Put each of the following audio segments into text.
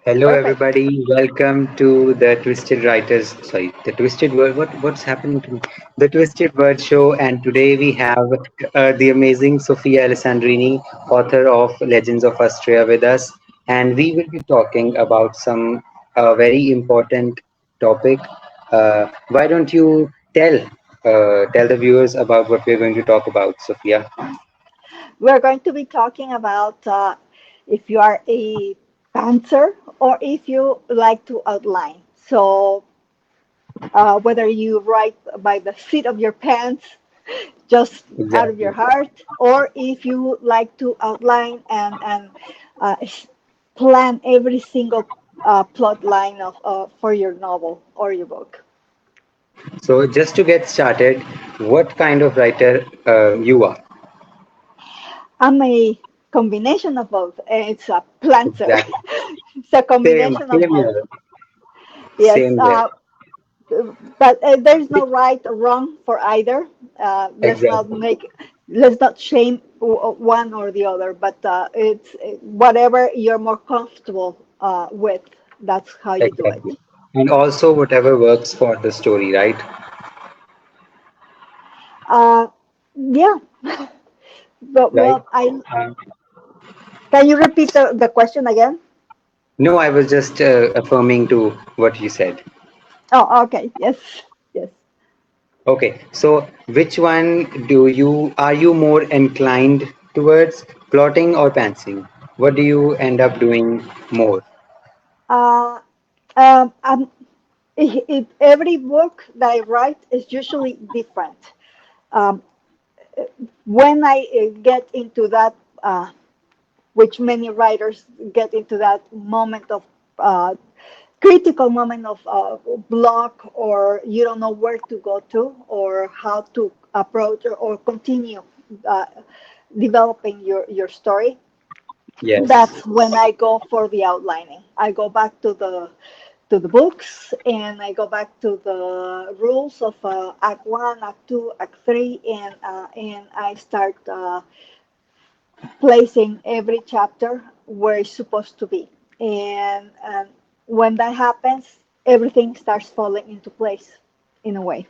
Hello, Perfect. everybody. Welcome to the Twisted Writers. Sorry, the Twisted Word. What's happening to me? The Twisted Word Show. And today we have the amazing Sophia Alessandrini, author of Legends of Austria, with us, and we will be talking about some very important topic. Why don't you tell the viewers about what we're going to talk about, Sophia? We're going to be talking about if you are a pantser or if you like to outline. So, whether you write by the seat of your pants, just out of your Exactly. heart, or if you like to outline and plan every single plot line of for your novel or your book. So, just to get started, what kind of writer you are? I'm a combination of both. It's a planter. Exactly. It's a Same, combination of same both. here. Yes, Same here. but there's no right or wrong for either. Exactly. Let's not shame one or the other. But it's whatever you're more comfortable with. That's how you do it. Exactly. And also whatever works for the story, right? Uh, yeah, but Right? well, I Um, can you repeat the question again? no, I was just affirming to what you said. Oh, okay. Yes, yes. Okay, so which one are you more inclined towards, plotting or pantsing? What do you end up doing more? Uh, um, um, every book that I write is usually different. Um, when I get into that, which many writers get into that moment of critical moment of block, or you don't know where to go to or how to approach or continue uh, developing your story. Yes, That's when I go for the outlining. I go back to the books, and I go back to the rules of Act One, Act Two, Act Three, and I start placing every chapter where it's supposed to be. And when that happens, everything starts falling into place in a way.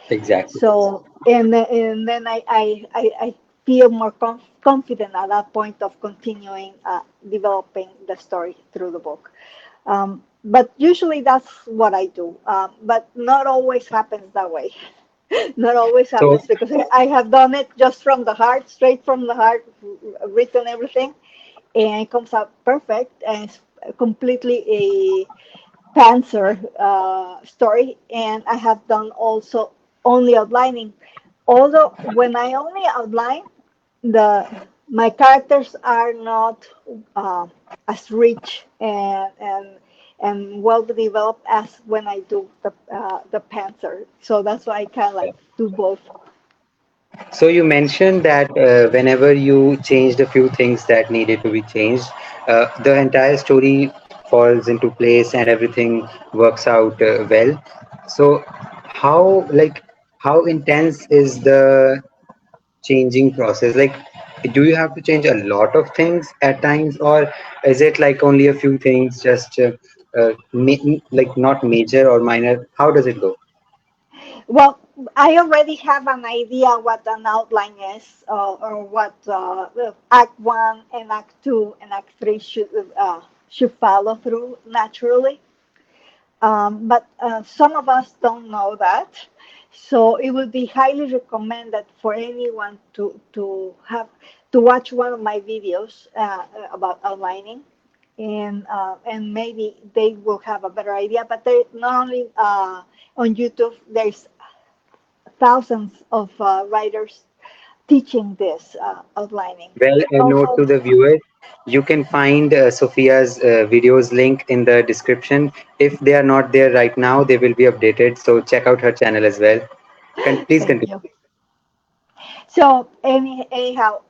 exactly. So, and then I feel more confident at that point of continuing developing the story through the book. But usually that's what I do. But not always happens that way. Not always So, happens because I have done it just from the heart, straight from the heart, written everything, and it comes out perfect, and it's completely a Panther story. And I have done also only outlining. Although when I only outline, the my characters are not uh, as rich and well developed as when I do the Panther. So that's why I kind of like do both. so you mentioned that whenever you changed a few things that needed to be changed, the entire story falls into place and everything works out well. So, like how intense is the changing process? Like, do you have to change a lot of things at times, or is it like only a few things, just like not major or minor? How does it go? Well, I already have an idea what an outline is, or what Act One and Act Two and Act Three should follow through naturally. But some of us don't know that, so it would be highly recommended for anyone to watch one of my videos about outlining, and maybe they will have a better idea. But they not only on YouTube, there's thousands of writers teaching this outlining. Well, a note Also, to the viewers, you can find Sophia's videos link in the description. If they are not there right now, they will be updated. So check out her channel as well. Please thank continue. you. So anyhow,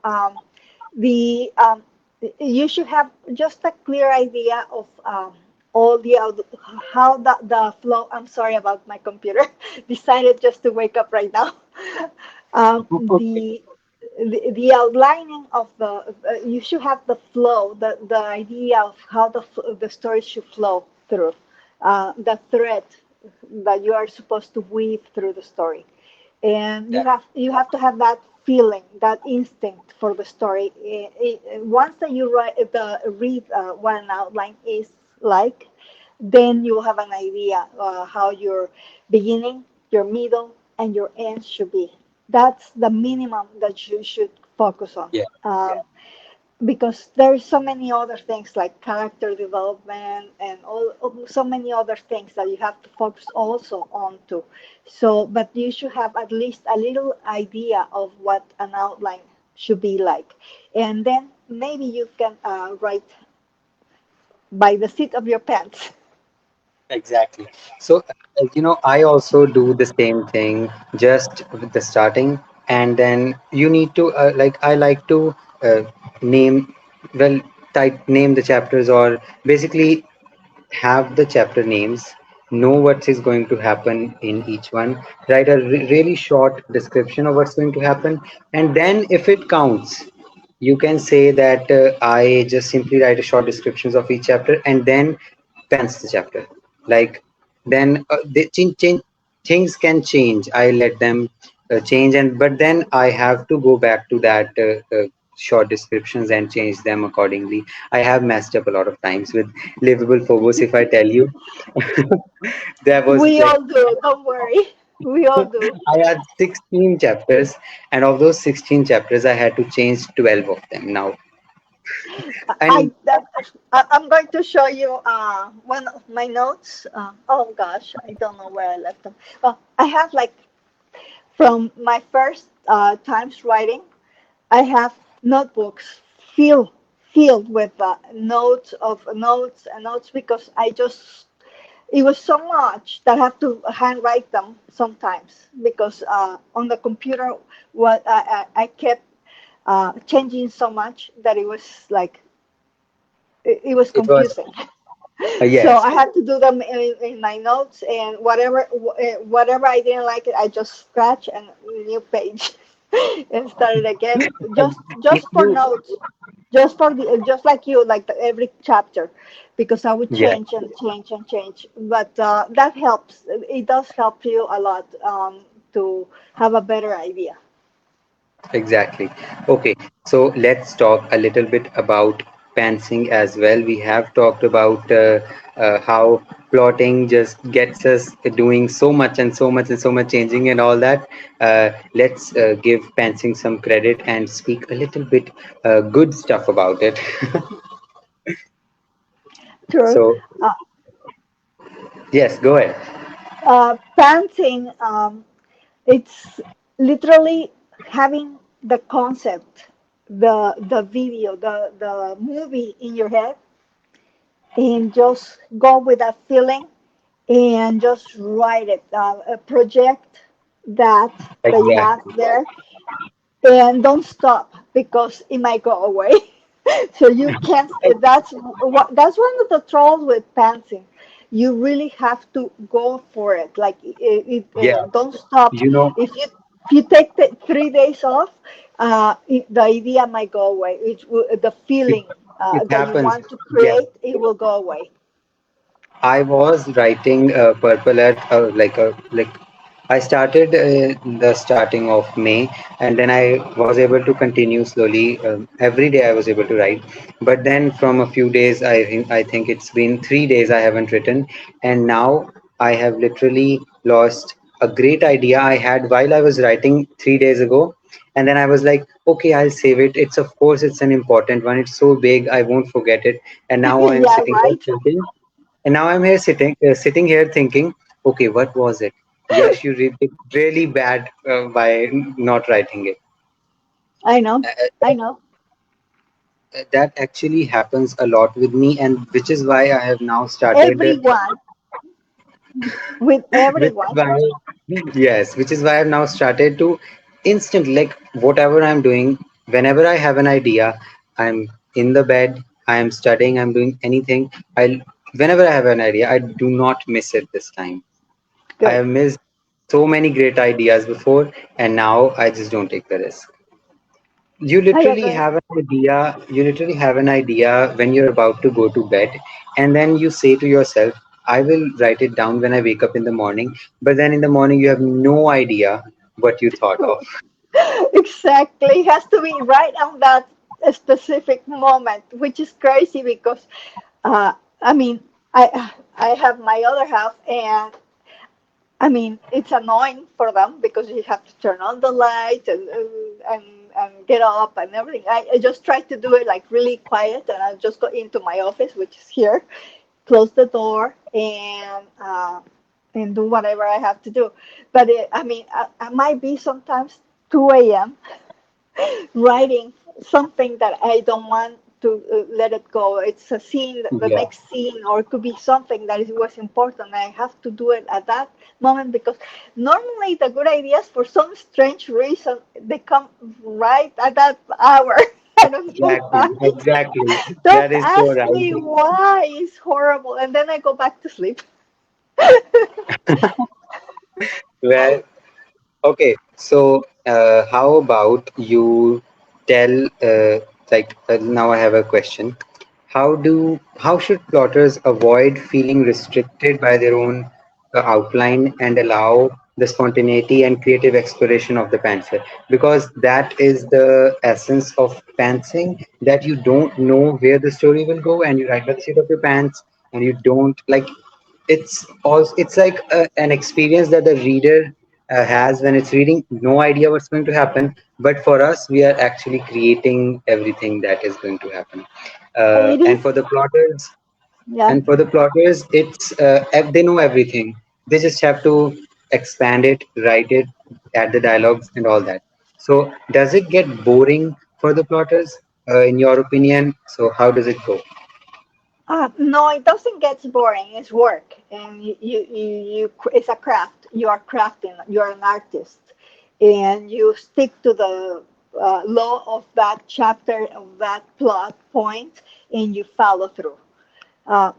the you should have just a clear idea of all how the flow. I'm sorry about my computer. Decided just to wake up right now. Okay. The the outlining of you should have the flow, the idea of how the story should flow through, the thread that you are supposed to weave through the story, and you have to have that feeling, that instinct for the story. Once that you read what an outline is like, then you will have an idea how your beginning, your middle, and your end should be. That's the minimum that you should focus on. Yeah. Because there's so many other things like character development and so many other things that you have to focus also on too. So, but you should have at least a little idea of what an outline should be like, and then maybe you can write by the seat of your pants. Exactly. So, I also do the same thing just with the starting, and then you need to, I like to name, well, type name the chapters, or basically have the chapter names, know what is going to happen in each one, write a really short description of what's going to happen, and then if it counts, you can say that I just simply write a short descriptions of each chapter and then pants the chapter. Like then things can change. I let them change, and but then I have to go back to that short descriptions and change them accordingly. I have messed up a lot of times with livable phobos. If I tell you, there was We like all do. Don't worry. We all do. I had 16 chapters, and of those 16 chapters, I had to change 12 of them now. I, And I'm going to show you one of my notes. Oh gosh, I don't know where I left them. Well, I have like from my first times writing, I have notebooks filled filled with notes and notes because I just it was so much that I have to handwrite them sometimes because on the computer what I kept changing so much that it was like it was it was, confusing. So yes, I had to do them in my notes, and whatever I didn't like it, I just scratch and new page and started again. if Just for you, notes, just like you, like every chapter, because I would yeah. change and change and change. But that helps. It does help you a lot to have a better idea. Exactly. Okay, so let's talk a little bit about pantsing as well. We have talked about how plotting just gets us doing so much and so much and so much changing and all that. Let's give pantsing some credit and speak a little bit good stuff about it. True. So, Uh, yes, go ahead. Panting. It's literally having the concept, the video, the movie in your head, and just go with that feeling and just write it. Project that you have Exactly. there, and don't stop because it might go away. So you can't. That's one of the trolls with pantsing. You really have to go for it. Like Yeah, don't stop. you know, If you take the 3 days off, the idea might go away. The it, feeling it that you happens. want to Yeah. create, it will go away. I was writing purple at like I started the starting of May, and then I was able to continue slowly. Every day I was able to write, but then from a few days, I think it's been 3 days I haven't written, and now I have literally lost a great idea I had while I was writing 3 days ago, and then I was like, okay, I'll save it. It's, of course, it's an important one. It's so big, I won't forget it. And now I'm Yeah, sitting here right. thinking. And now I'm here sitting here thinking, okay, what was it? Yes, you did really bad by not writing it. I know. Uh, I know. that actually happens a lot with me, and which is why I have now started. Everyone with Which is everyone. why, yes, which is why I've now started to instant, like whatever I'm doing, whenever I have an idea, I'm in the bed, I'm studying, I'm doing anything. Whenever I have an idea, I do not miss it this time. I Good. have missed so many great ideas before, and now I just don't take the risk. you I literally agree. have an idea. You literally have an idea when you're about to go to bed, and then you say to yourself, "I will write it down when I wake up in the morning." But then in the morning, you have no idea what you thought of. Exactly. It has to be right on that specific moment, which is crazy because, I mean, I have my other half, and I mean, it's annoying for them because you have to turn on the light and get up and everything. I just try to do it like really quiet, and I just go into my office, which is here, close the door, and do whatever I have to do. But I mean, I might be sometimes 2 a.m. writing something that I don't want to let it go. It's a scene, the Yeah, next scene, or it could be something that was important. I have to do it at that moment because normally the good ideas, for some strange reason, they come right at that hour. I don't know exactly, why. exactly. Don't That is so ask right. me why. It's horrible. And then I go back to sleep. Well, okay, so how about you tell now I have a question. How should plotters avoid feeling restricted by their own outline and allow the spontaneity and creative exploration of the pantser? Because that is the essence of pantsing, that you don't know where the story will go and you write by the seat of your pants and you don't like it's like an experience that the reader has when it's reading, no idea what's going to happen, but for us we are actually creating everything that is going to happen. It And is, for the plotters, yeah. it's they know everything. They just have to expand it, write it, add the dialogues and all that. So does it get boring for the plotters, in your opinion? So how does it go? No, it doesn't get boring. It's work, and it's a craft. You are crafting. You are an artist, and you stick to the law of that chapter, of that plot point, and you follow through. Uh,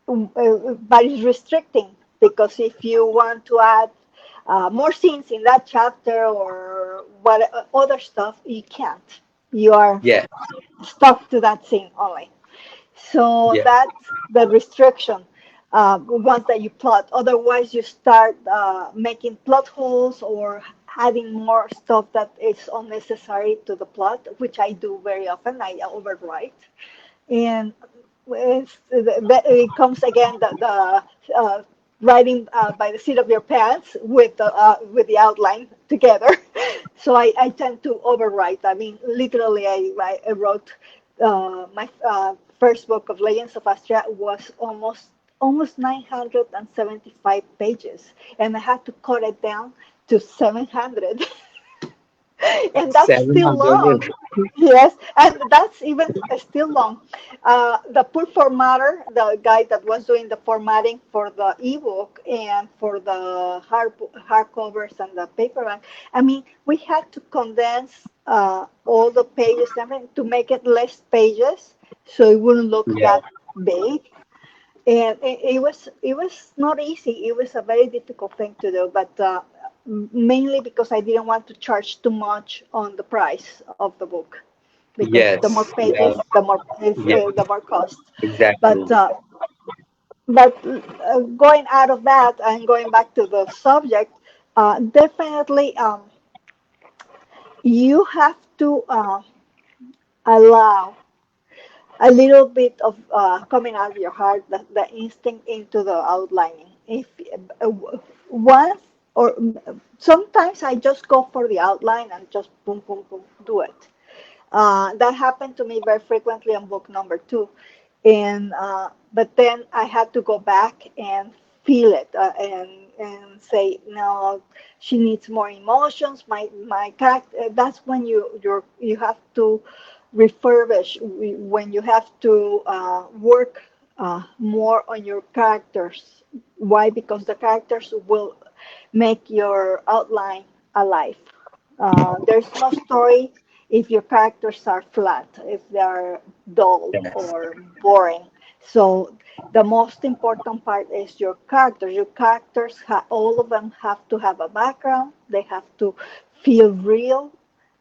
but it's restricting because if you want to add more scenes in that chapter or what other stuff, you can't. You are Yeah, stuck to that scene only. So yeah, that's the restriction once that you plot. Otherwise, you start making plot holes or adding more stuff that is unnecessary to the plot, which I do very often. I overwrite. And it comes again the writing by the seat of your pants with the outline together. So I tend to overwrite. I mean, literally, I wrote my first book of Legends of Astria was almost 975 pages, and I had to cut it down to 700. And that's still 700. long. Yes, and that's even still long. The poor formatter, the guy that was doing the formatting for the ebook and for the hardcovers and the paperback, I mean, we had to condense all the pages and everything to make it less pages, so it wouldn't look Yeah, that big. And it was not easy. It was a very difficult thing to do, but mainly because I didn't want to charge too much on the price of the book, because the more yes, pages, yeah, yeah, the more cost. exactly. But going out of that and going back to the subject, definitely you have to allow a little bit of coming out of your heart, the instinct into the outlining. If once or sometimes I just go for the outline and just boom, boom, boom, do it. That happened to me very frequently on book number two, and but then I had to go back and feel it and say no, she needs more emotions. My character. That's when you have to refurbish, when you have to work more on your characters. Why? Because the characters will make your outline alive. There's no story if your characters are flat, if they're dull Yes. or boring. So the most important part is your characters. Your characters, all of them have to have a background. They have to feel real.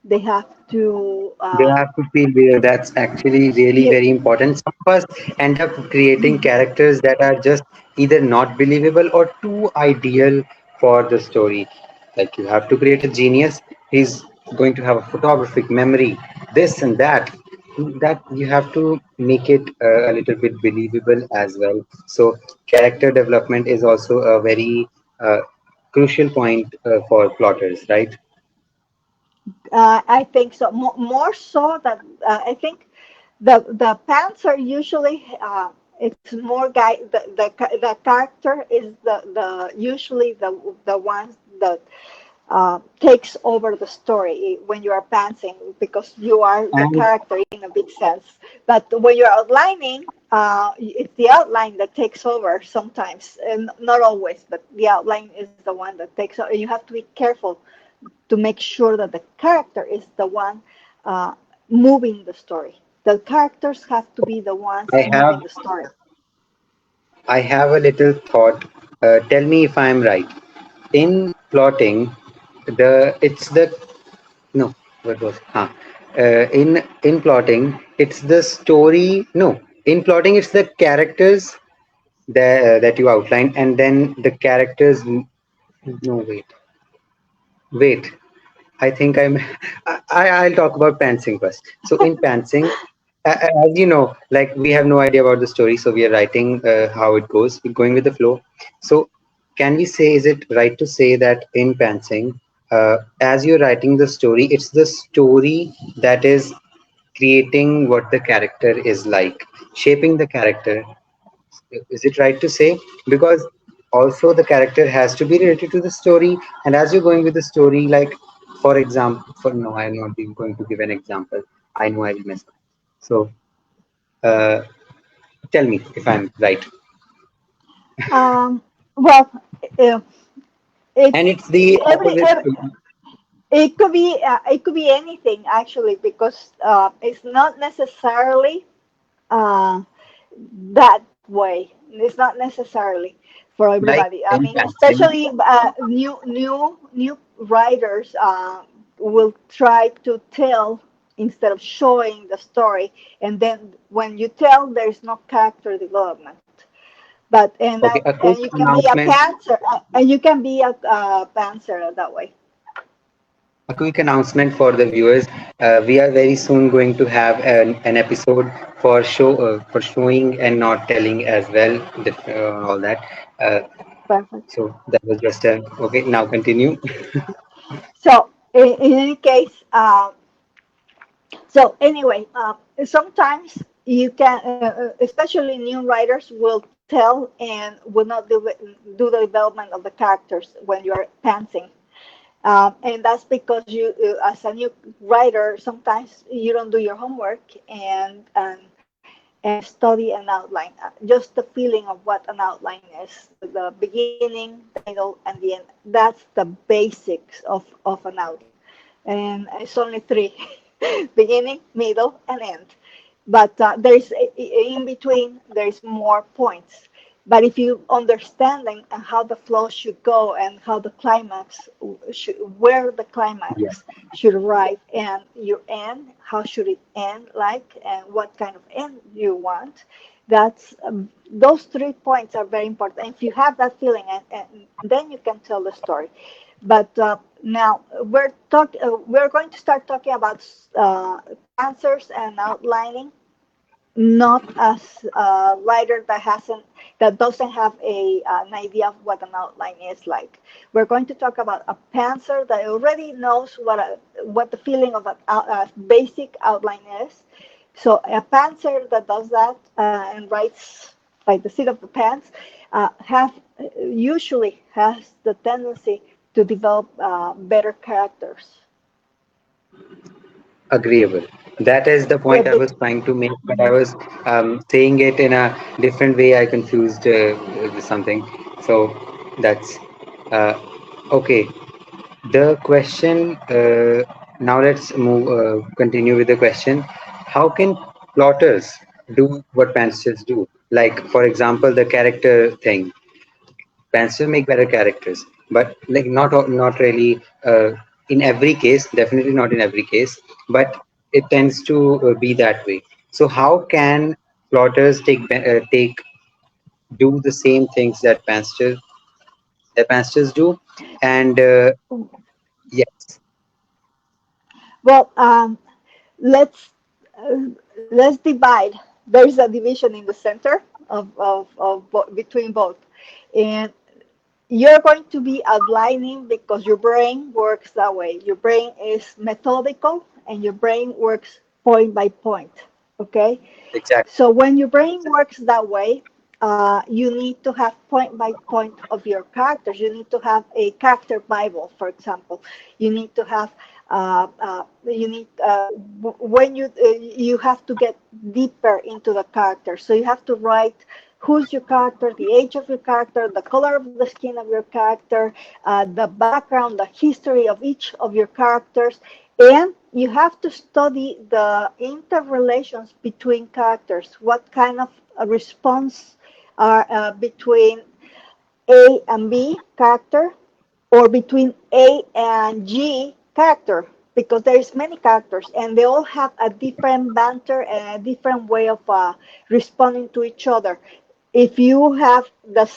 They have to They have to feel real. That's actually really yeah, very important. Some of us end up creating characters that are just either not believable or too ideal for the story. Like you have to create a genius. He's going to have a photographic memory, this and that. That you have to make it a little bit believable as well. So character development is also a very crucial point for plotters, right? I think so. More so that I think the pants are usually it's more guy the character is the usually the ones that takes over the story when you are pantsing because you are the And character in a big sense. But when you're outlining, it's the outline that takes over sometimes, and not always. But the outline is the one that takes over. You have to be careful to make sure that the character is the one uh, moving the story. The characters have to be the ones I have moving the story. I have a little thought. Tell me if I'm right. In plotting, the it's the no, what was in plotting, it's the story. No, in plotting, it's the characters that you outline, and then the characters. No, wait. I think I'll talk about pantsing first. So in pantsing, as you know, like we have no idea about the story, so we are writing how it goes, we're going with the flow. So can we say, is it right to say that in pantsing, as you're writing the story, it's the story that is creating what the character is like, shaping the character, is it right to say? Because also the character has to be related to the story, and as you're going with the story, like for example, for no, I'm not even going to give an example. I know I will mess up. So uh, tell me if I'm right. Um, well, uh, And it's it's the opposite. every it could be anything actually because it's not necessarily uh, that way. It's not necessarily for Like everybody. I in mean, pantsing. especially new writers will try to tell instead of showing the story, and then when you tell, there's no character development. But Okay, a quick and you can be a announcement. pantser, and you can be a pantser that way. A quick announcement for the viewers. We are very soon going to have an episode for showing and not telling as well, all that. Uh, Perfect. so that was just a okay. Now continue. So in any case, so anyway, sometimes you can, especially new writers will tell and will not do the development of the characters when you are pantsing. And that's because you, as a new writer, sometimes you don't do your homework and study an outline. Just the feeling of what an outline is, the beginning, the middle, and the end. That's the basics of an outline. And it's only three: beginning, middle, and end. But there's in between. There's more points. But if you understand how the flow should go and how the climax, where the Yeah, climax should arrive, and your end, how should it end like, and what kind of end you want, that's those 3 points are very important. And if you have that feeling, and then you can tell the story. But now we're going to start talking about answers and outlining, not as a writer that doesn't have an idea of what an outline is like. We're going to talk about a pantser that already knows what the feeling of a basic outline is. So a pantser that does that and writes by the seat of the pants have usually has the tendency to develop better characters. agreeable. That is the Yeah, point I was trying to make, but I was saying it in a different way. I confused with something. So that's uh, okay. The question, now let's continue with the question. How can plotters do what pantsers do? Like, for example, the character thing. Pantsers make better characters, but like not really. in every case, definitely not in every case, but it tends to be that way. So how can plotters take do the same things that pastors do? And yes, Well, let's let's divide. There's a division in the center between both, and you're going to be outlining because your brain works that way. Your brain is methodical, and your brain works point by point. Okay, exactly. so when your brain works that way, you need to have point by point of your characters. You need to have a character Bible, for example. You need to have when you have to get deeper into the character. So you have to write who's your character, the age of your character, the color of the skin of your character, the background, the history of each of your characters, and you have to study the interrelations between characters. What kind of a response are between A and B character, or between A and G character, because there's many characters and they all have a different banter and a different way of responding to each other. If you have the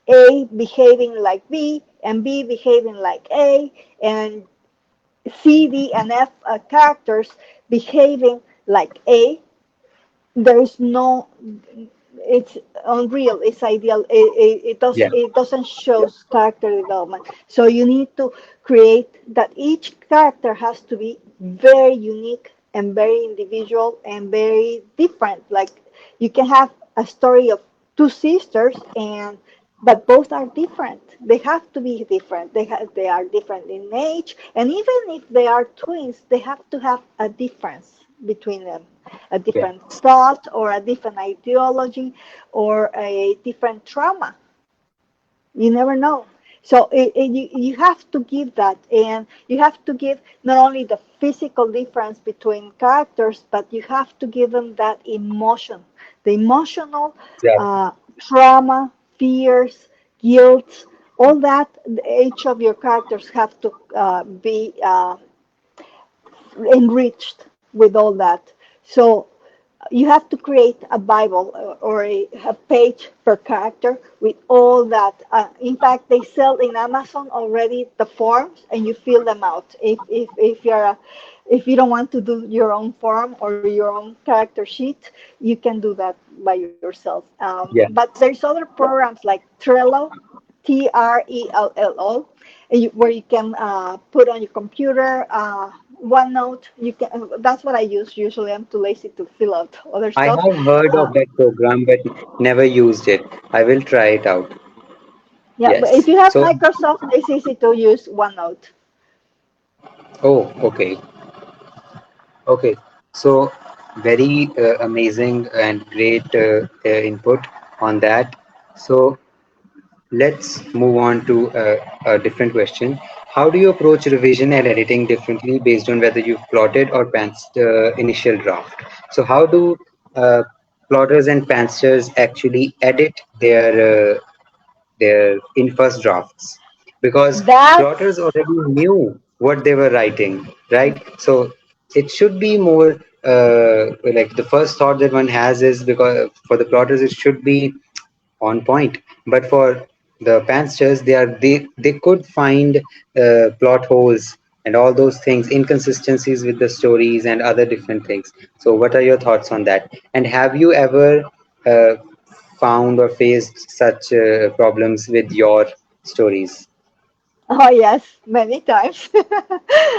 A behaving like B and B behaving like A, and C, D, and F characters behaving like A, there is no, it's unreal, it's ideal, Yeah, it doesn't show character development. So you need to create that each character has to be very unique and very individual and very different. Like, you can have a story of two sisters, and but both are different. They have to be different. They are different in age, and even if they are twins, they have to have a difference between them, a different yes, thought or a different ideology or a different trauma. You never know. So you have to give that, and you have to give not only the physical difference between characters, but you have to give them that emotion, the emotional exactly. uh, trauma, fears, guilt, all that. Each of your characters have to be enriched with all that. So you have to create a Bible or a page per character with all that. In fact, they sell in Amazon already the forms, and you fill them out. If you don't want to do your own form or your own character sheet, you can do that by yourself. Yeah, But there's other programs like Trello, Trello, where you can put on your computer. OneNote, you can. That's what I use usually. I'm too lazy to fill out other I stuff. have heard Uh, of that program, but never used it. I will try it out. yeah, but if Yes. you have So, Microsoft, it's easy to use OneNote. oh, okay. Okay, so very amazing and great input on that. So let's move on to a different question. How do you approach revision and editing differently based on whether you've plotted or pantsed the initial draft? So how do uh, plotters and pantsers actually edit their in first drafts, because plotters That's already knew what they were writing, right? So it should be more like the first thought that one has is, because for the plotters it should be on point, but for the pansters they could find plot holes and all those things, inconsistencies with the stories and other different things. So what are your thoughts on that, and have you ever uh, found or faced such problems with your stories? Oh yes, many times.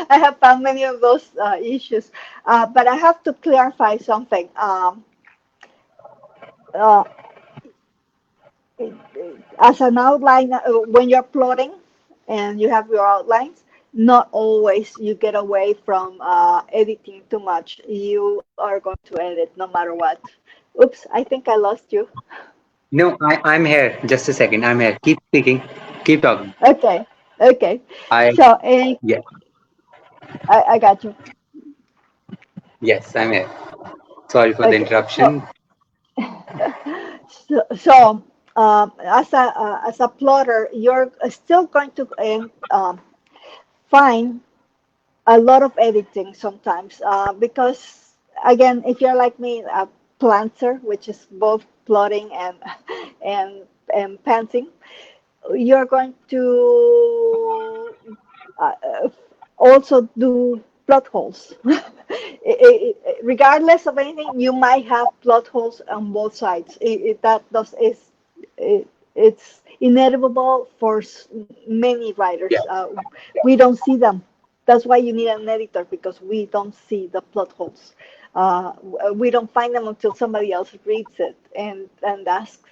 I have found many of those issues, but I have to clarify something. Uh, as an outline, when you're plotting and you have your outlines, not always you get away from editing too much. You are going to edit no matter what. Oops, I think I lost you. No, I'm here. Just a second. I'm here. Keep speaking. Keep talking. Okay, okay. I So Yeah. I got you. Yes, I'm here. Sorry for the Okay, interruption. as a plotter, you're still going to find. a lot of editing sometimes because again, if you're like me, a planter, which is both plotting and and panting, you're going to uh, also do plot holes. Regardless of anything, you might have plot holes on both sides. That does is it, it's inevitable for many writers. We don't see them. That's why you need an editor because we don't see the plot holes. We don't find them until somebody else reads it and asks.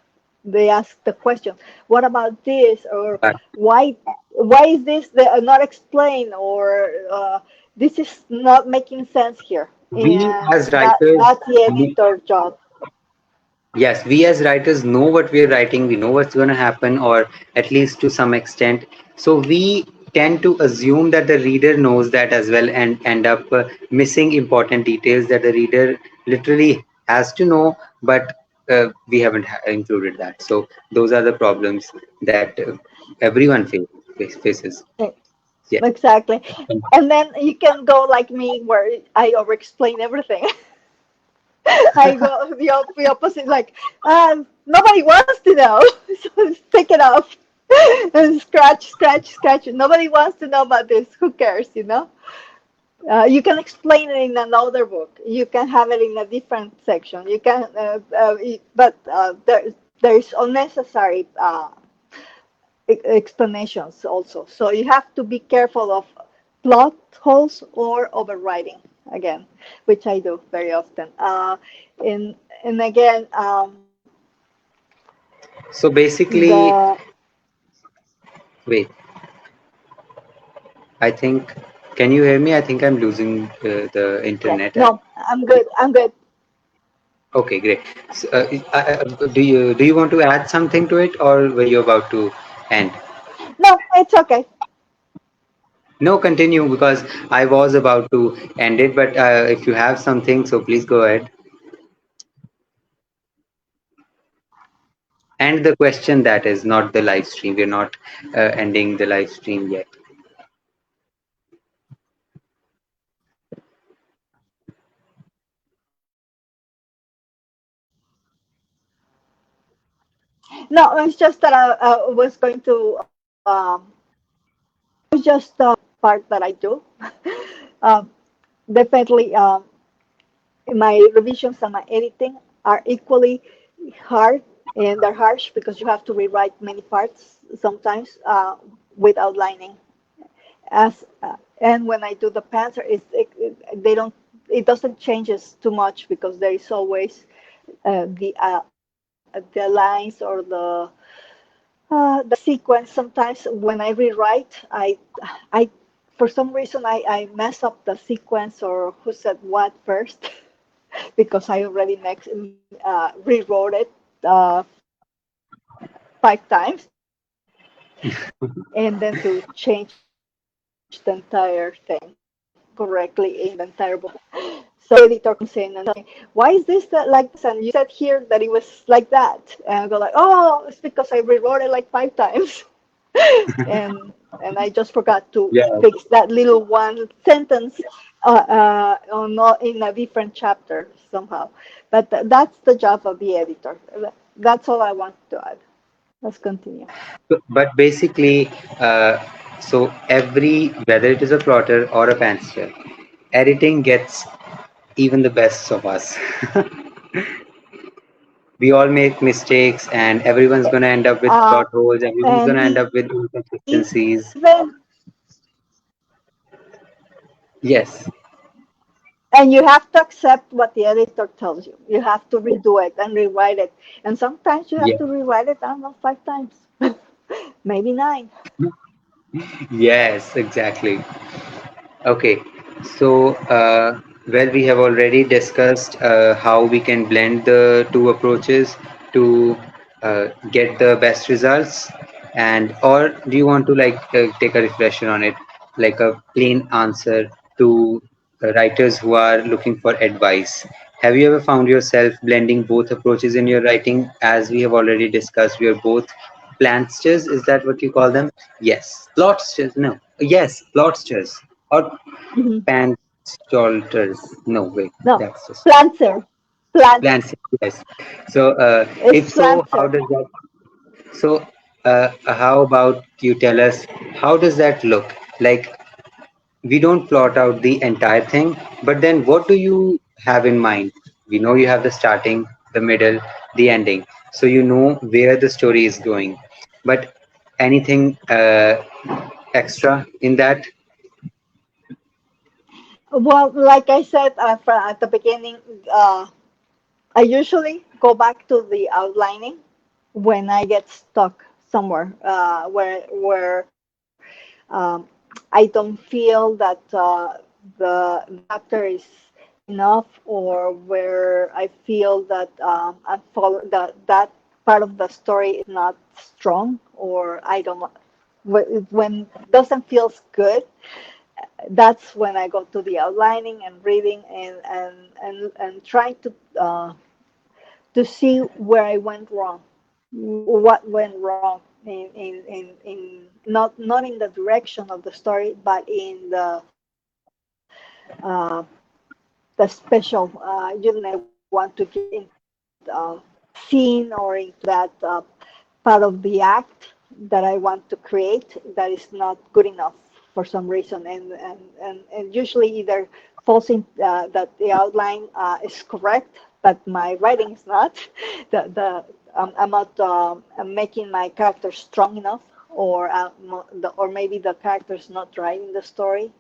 They ask the question, "What about this?" or But "Why is this not explained?" or "This is not making sense here." we And as writers, that's the editor job. yes, we as writers know what we are writing, we know what's going to happen, or at least to some extent. So we tend to assume that the reader knows that as well and end up missing important details that the reader literally has to know, but we haven't included that. So those are the problems that everyone faces. Yeah. Exactly. And then you can go like me where I over explain everything. I go the opposite, like, nobody wants to know, so pick it up and scratch, scratch, scratch. Nobody wants to know about this. Who cares, you know? You can explain it in another book. You can have it in a different section. You can, but there's unnecessary explanations also. So you have to be careful of plot holes or overwriting again, which I do very often. And again, So basically, the wait, I think, can you hear me? I think I'm losing the yes, internet. no, I'm good. I'm good. Okay, great. So, do you want to add something to it, or were you about to end? No, it's okay. No, continue because I was about to end it. But if you have something, so please go ahead. And the question that is not the live stream. We're not ending the live stream yet. No, it's just that I was going to. It's just the part that I do. um, Definitely, my revisions and my editing are equally hard, and they're harsh because you have to rewrite many parts sometimes with outlining. And when I do the panther, they don't. It doesn't changes too much because there is always the lines or the sequence. Sometimes when I rewrite, I for some reason I mess up the sequence or who said what first because I already rewrote it five times, and then to change the entire thing correctly in the entire book. So the editor comes in and tells me, "Why is this that like this?" And you said here that it was like that, and I go like, "Oh, it's because I rewrote it like five times." And I just forgot to Yeah. fix that little one sentence in a different chapter somehow. But that's the job of the editor. That's all I want to add. Let's continue. But basically, so every whether it is a plotter or a pantser, editing gets even the best of us. We all make mistakes, and everyone's gonna end up with plot holes. Everyone's And gonna end up with even inconsistencies. Yes. and you have to accept what the editor tells you. You have to redo it and rewrite it. And sometimes you have Yeah. to rewrite it, I don't know, five times, maybe nine. Yes, exactly. Okay, so well, we have already discussed how we can blend the two approaches to get the best results, and or do you want to like take a refresher on it, like a plain answer to writers who are looking for advice? Have you ever found yourself blending both approaches in your writing? As we have already discussed, we are both plantsters. Is that what you call them? Yes, plotsters. No, yes, plotsters or Mhm. Pantolters. No, wait, No, that's just Planter. Planter. plants. Yes. So, if It's so, how Planter. does that? So, how about you tell us how does that look? Like we don't plot out the entire thing, but then what do you have in mind? We know you have the starting, the middle, the ending, so you know where the story is going. But anything extra in that? Well, like I said at the beginning, uh, I usually go back to the outlining when I get stuck somewhere where I don't feel that the chapter is enough, or where I feel that I'm follow that part of the story is not strong, or I don't when doesn't feels good. That's when I go to the outlining and reading and trying to see where I went wrong, what went wrong not in the direction of the story, but in uh, the special. Usually, I want to get into that scene or into that part of the act that I want to create that is not good enough for some reason, and usually either falls in that the outline is correct, but my writing is not. The I'm not I'm making my character strong enough, or maybe the character's not driving the story,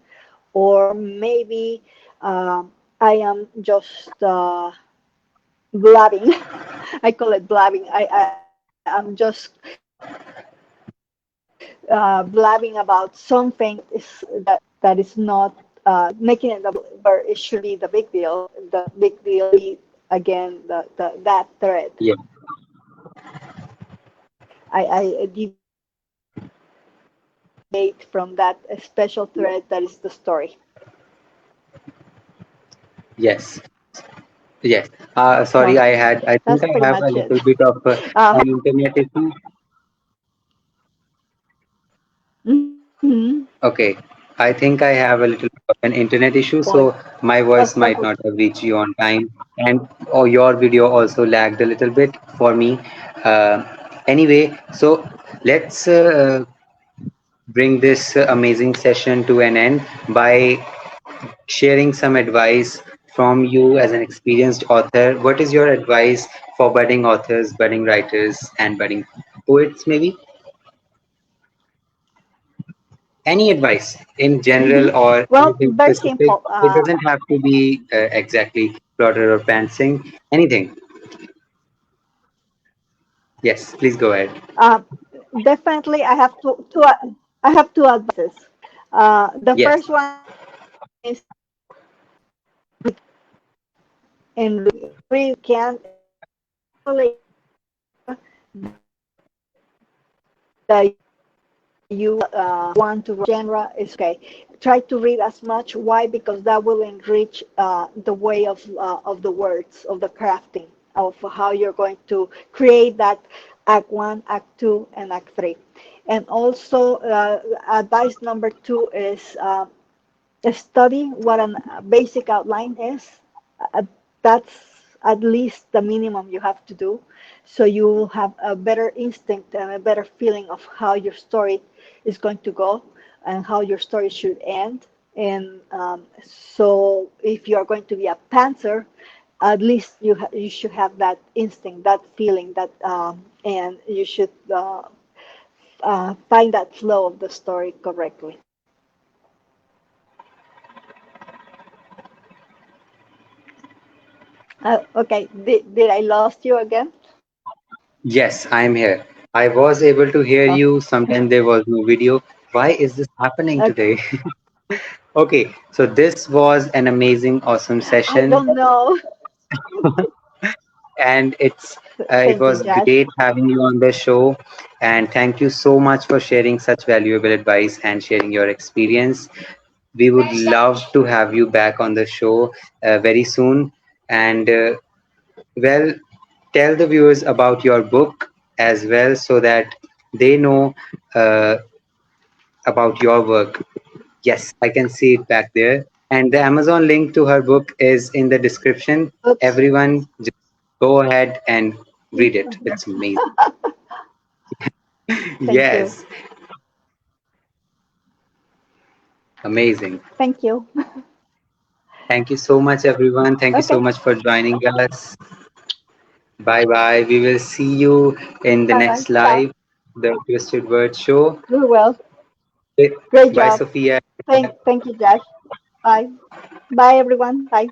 or maybe I am just blabbing. I call it blabbing. I'm just blabbing about something that is not making it a big deal, where it should be the big deal. The big deal should be again that thread. Yeah. I deviate from that special thread that is the story. Yes. Yes. So Sorry, I that's think I pretty have a much it. little bit of an internet issue. Mm-hmm. Okay, I think I have a little bit of an internet issue, Point. so my voice That's might not okay. have reached you on time, and or your video also lagged a little bit for me. Uh, anyway, so let's bring this amazing session to an end by sharing some advice from you as an experienced author. What is your advice for budding authors, budding writers, and budding poets, maybe? Any advice in general Mm-hmm. or Well, anything very specific? simple. It doesn't have to be exactly plotter or pantsing. Anything. Yes, please go ahead. Uh, Definitely, I have two advices. The Yes, first one is and read as much as you can, especially if it's a genre that you want to write. Genre is okay. Try to read as much. Why? Because that will enrich the way of the words, of the crafting, of how you're going to create that act one, act two, and act three. And also, advice number two is study what a basic outline is. Uh, that's at least the minimum you have to do. So you will have a better instinct and a better feeling of how your story is going to go and how your story should end. And so if you are going to be a pantser, at least you should have that instinct, that feeling, and you should find that flow of the story correctly. Okay, did I lost you again? yes, I'm here. I was able to hear Oh, you. Sometimes there was no video. Why is this happening okay. today? Okay, so this was an amazing, awesome I session, don't know. and it Thank you, was Josh. great having you on the show. And thank you so much for sharing such valuable advice and sharing your experience. We would love to have you back on the show very soon. And well, tell the viewers about your book as well so that they know uh, about your work. Yes, I can see it back there. And the Amazon link to her book is in the description. Oops. Everyone, just go ahead and read it. It's amazing. Thank you. Yes, amazing. Thank you. Thank you so much, everyone. Thank you so Okay. much for joining us. Bye bye. We will see you in the Bye bye. next Ciao. live, the Twisted Word Show. We will. Great Bye, job. Sophia. Thank you, Josh. Bye. Bye, everyone. Bye.